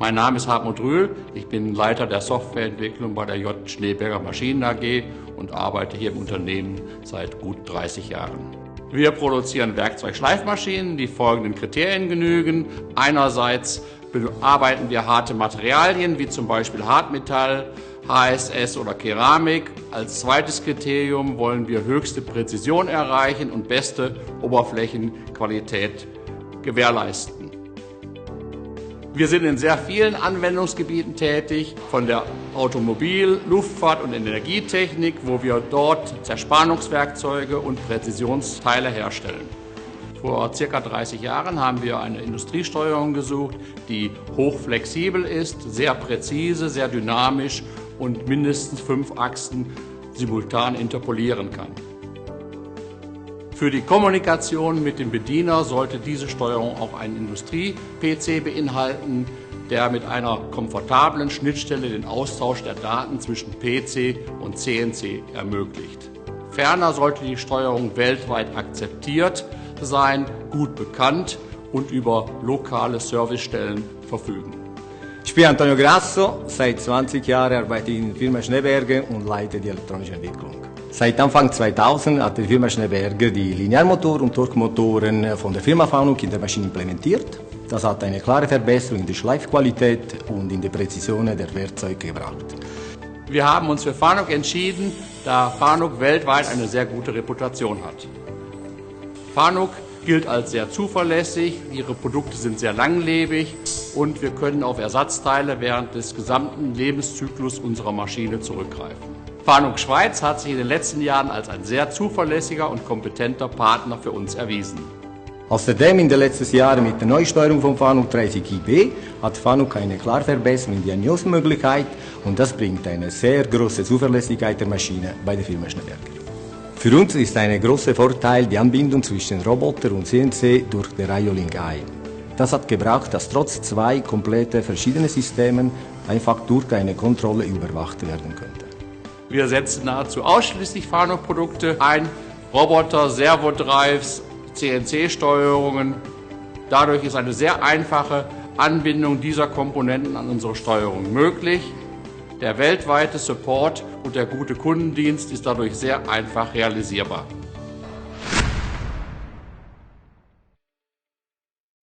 Mein Name ist Hartmut Rühl, ich bin Leiter der Softwareentwicklung bei der J. Schneeberger Maschinen AG und arbeite hier im Unternehmen seit gut 30 Jahren. Wir produzieren Werkzeugschleifmaschinen, die folgenden Kriterien genügen. Einerseits bearbeiten wir harte Materialien, wie zum Beispiel Hartmetall, HSS oder Keramik. Als zweites Kriterium wollen wir höchste Präzision erreichen und beste Oberflächenqualität gewährleisten. Wir sind in sehr vielen Anwendungsgebieten tätig, von der Automobil-, Luftfahrt- und Energietechnik, wo wir dort Zerspannungswerkzeuge und Präzisionsteile herstellen. Vor ca. 30 Jahren haben wir eine Industriesteuerung gesucht, die hochflexibel ist, sehr präzise, sehr dynamisch und mindestens 5 Achsen simultan interpolieren kann. Für die Kommunikation mit dem Bediener sollte diese Steuerung auch einen Industrie-PC beinhalten, der mit einer komfortablen Schnittstelle den Austausch der Daten zwischen PC und CNC ermöglicht. Ferner sollte die Steuerung weltweit akzeptiert sein, gut bekannt und über lokale Servicestellen verfügen. Ich bin Antonio Grasso, seit 20 Jahren arbeite ich in der Firma Schneeberger und leite die elektronische Entwicklung. Seit Anfang 2000 hat die Firma Schneeberger die Linearmotor- und Torquemotoren von der Firma Fanuc in der Maschine implementiert. Das hat eine klare Verbesserung in der Schleifqualität und in der Präzision der Werkzeuge gebracht. Wir haben uns für Fanuc entschieden, da Fanuc weltweit eine sehr gute Reputation hat. Fanuc gilt als sehr zuverlässig, ihre Produkte sind sehr langlebig und wir können auf Ersatzteile während des gesamten Lebenszyklus unserer Maschine zurückgreifen. Fanuc Schweiz hat sich in den letzten Jahren als ein sehr zuverlässiger und kompetenter Partner für uns erwiesen. Außerdem in den letzten Jahren mit der Neusteuerung von Fanuc 30iB hat Fanuc eine klare Verbesserung in der Diagnosemöglichkeit und das bringt eine sehr große Zuverlässigkeit der Maschine bei der Firma Schneeberger. Für uns ist ein großer Vorteil die Anbindung zwischen Roboter und CNC durch den Raiolink Eye. Das hat gebracht, dass trotz 2 komplett verschiedenen Systemen einfach durch eine Kontrolle überwacht werden könnte. Wir setzen nahezu ausschließlich Fanuc-Produkte ein, Roboter, Servodrives, CNC-Steuerungen. Dadurch ist eine sehr einfache Anbindung dieser Komponenten an unsere Steuerung möglich. Der weltweite Support und der gute Kundendienst ist dadurch sehr einfach realisierbar.